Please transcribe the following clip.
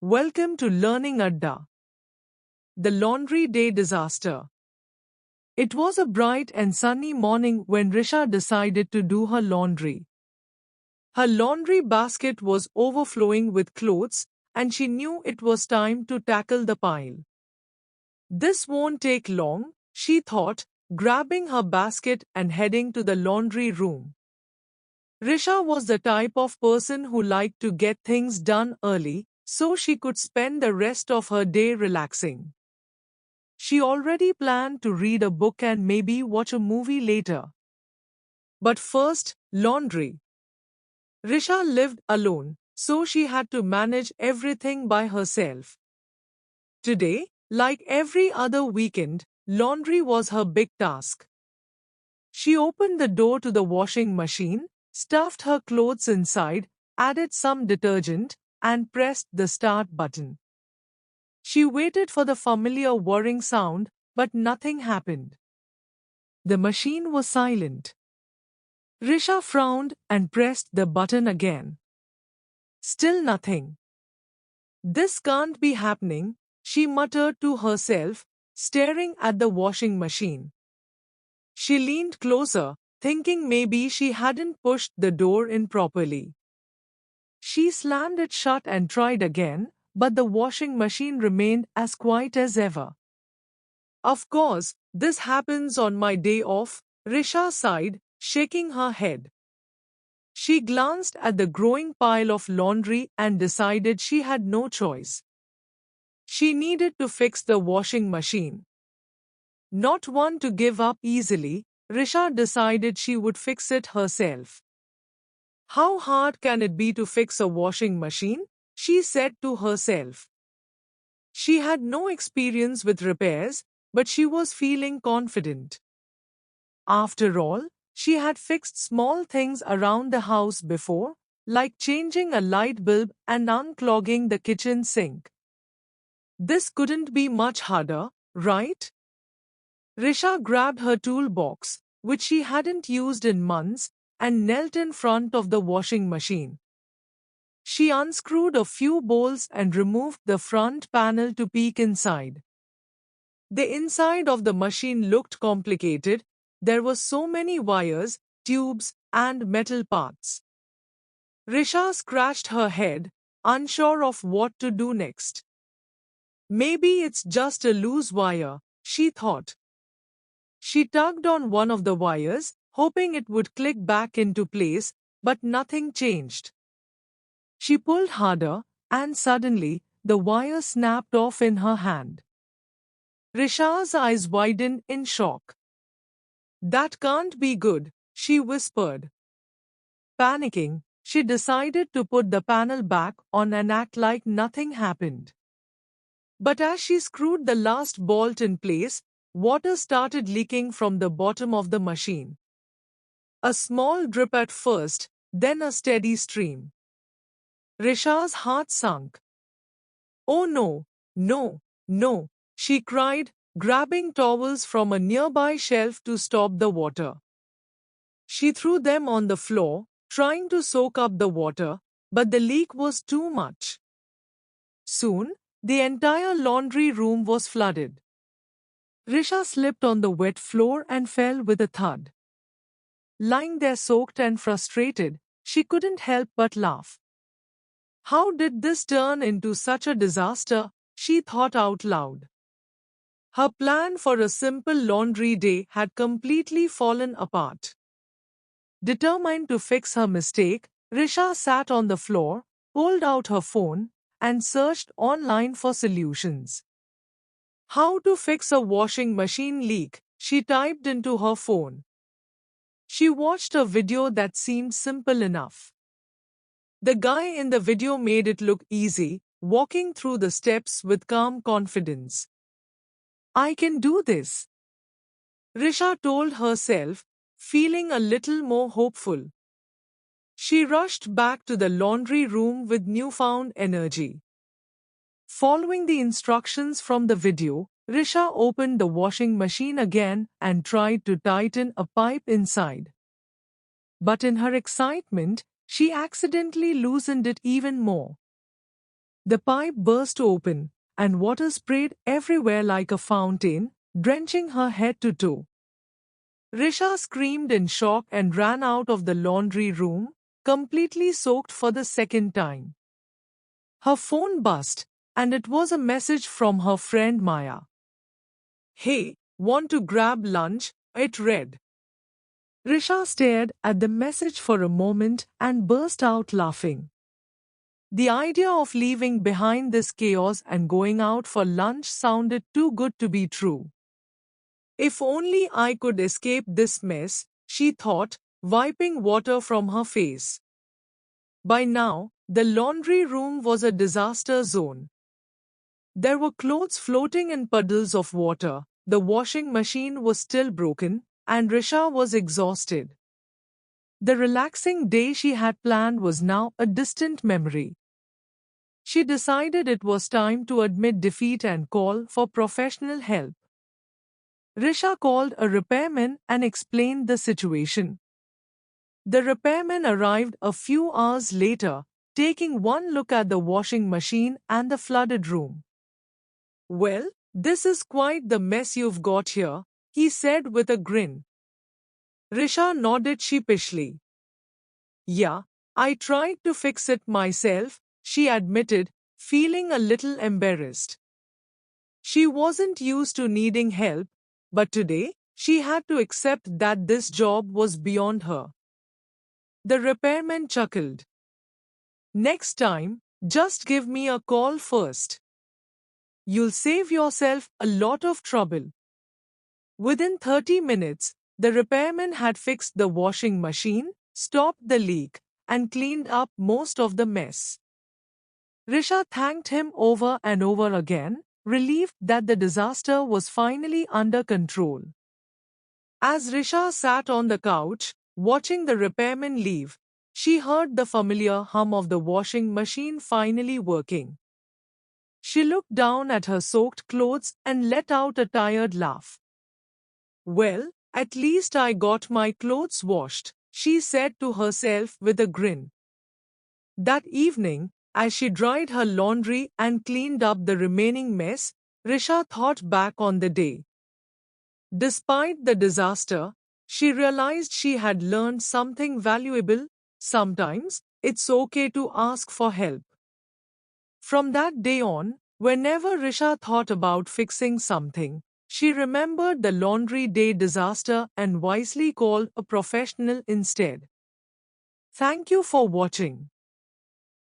Welcome to Learning Adda. The Laundry Day Disaster. It was a bright and sunny morning when Risha decided to do her laundry. Her laundry basket was overflowing with clothes, and she knew it was time to tackle the pile. This won't take long, she thought, grabbing her basket and heading to the laundry room. Risha was the type of person who liked to get things done early, so she could spend the rest of her day relaxing. She already planned to read a book and maybe watch a movie later. But first, laundry. Risha lived alone, so she had to manage everything by herself. Today, like every other weekend, laundry was her big task. She opened the door to the washing machine, stuffed her clothes inside, added some detergent, and pressed the start button. She waited for the familiar whirring sound, but nothing happened. The machine was silent. Risha frowned and pressed the button again. Still nothing. This can't be happening, she muttered to herself, staring at the washing machine. She leaned closer, thinking maybe she hadn't pushed the door in properly. She slammed it shut and tried again, but the washing machine remained as quiet as ever. Of course, this happens on my day off, Risha sighed, shaking her head. She glanced at the growing pile of laundry and decided she had no choice. She needed to fix the washing machine. Not one to give up easily, Risha decided she would fix it herself. How hard can it be to fix a washing machine? She said to herself. She had no experience with repairs, but she was feeling confident. After all, she had fixed small things around the house before, like changing a light bulb and unclogging the kitchen sink. This couldn't be much harder, right? Risha grabbed her toolbox, which she hadn't used in months, and knelt in front of the washing machine. She unscrewed a few bolts and removed the front panel to peek inside. The inside of the machine looked complicated. There were so many wires, tubes, and metal parts. Risha scratched her head, unsure of what to do next. Maybe it's just a loose wire, she thought. She tugged on one of the wires, hoping it would click back into place, but nothing changed. She pulled harder, and suddenly, the wire snapped off in her hand. Risha's eyes widened in shock. That can't be good, she whispered. Panicking, she decided to put the panel back on and act like nothing happened. But as she screwed the last bolt in place, water started leaking from the bottom of the machine. A small drip at first, then a steady stream. Risha's heart sunk. Oh no, no, no, she cried, grabbing towels from a nearby shelf to stop the water. She threw them on the floor, trying to soak up the water, but the leak was too much. Soon, the entire laundry room was flooded. Risha slipped on the wet floor and fell with a thud. Lying there soaked and frustrated, she couldn't help but laugh. How did this turn into such a disaster? She thought out loud. Her plan for a simple laundry day had completely fallen apart. Determined to fix her mistake, Risha sat on the floor, pulled out her phone, and searched online for solutions. How to fix a washing machine leak, she typed into her phone. She watched a video that seemed simple enough. The guy in the video made it look easy, walking through the steps with calm confidence. I can do this, Risha told herself, feeling a little more hopeful. She rushed back to the laundry room with newfound energy. Following the instructions from the video, Risha opened the washing machine again and tried to tighten a pipe inside. But in her excitement, she accidentally loosened it even more. The pipe burst open, and water sprayed everywhere like a fountain, drenching her head to toe. Risha screamed in shock and ran out of the laundry room, completely soaked for the second time. Her phone buzzed, and it was a message from her friend Maya. "Hey, want to grab lunch?" it read. Risha stared at the message for a moment and burst out laughing. The idea of leaving behind this chaos and going out for lunch sounded too good to be true. If only I could escape this mess, she thought, wiping water from her face. By now, the laundry room was a disaster zone. There were clothes floating in puddles of water, the washing machine was still broken, and Risha was exhausted. The relaxing day she had planned was now a distant memory. She decided it was time to admit defeat and call for professional help. Risha called a repairman and explained the situation. The repairman arrived a few hours later, taking one look at the washing machine and the flooded room. "Well, this is quite the mess you've got here," he said with a grin. Risha nodded sheepishly. "Yeah, I tried to fix it myself," she admitted, feeling a little embarrassed. She wasn't used to needing help, but today, she had to accept that this job was beyond her. The repairman chuckled. "Next time, just give me a call first. You'll save yourself a lot of trouble." Within 30 minutes, the repairman had fixed the washing machine, stopped the leak, and cleaned up most of the mess. Risha thanked him over and over again, relieved that the disaster was finally under control. As Risha sat on the couch, watching the repairman leave, she heard the familiar hum of the washing machine finally working. She looked down at her soaked clothes and let out a tired laugh. "Well, at least I got my clothes washed," she said to herself with a grin. That evening, as she dried her laundry and cleaned up the remaining mess, Risha thought back on the day. Despite the disaster, she realized she had learned something valuable. Sometimes, it's okay to ask for help. From that day on, whenever Risha thought about fixing something, she remembered the laundry day disaster and wisely called a professional instead. Thank you for watching.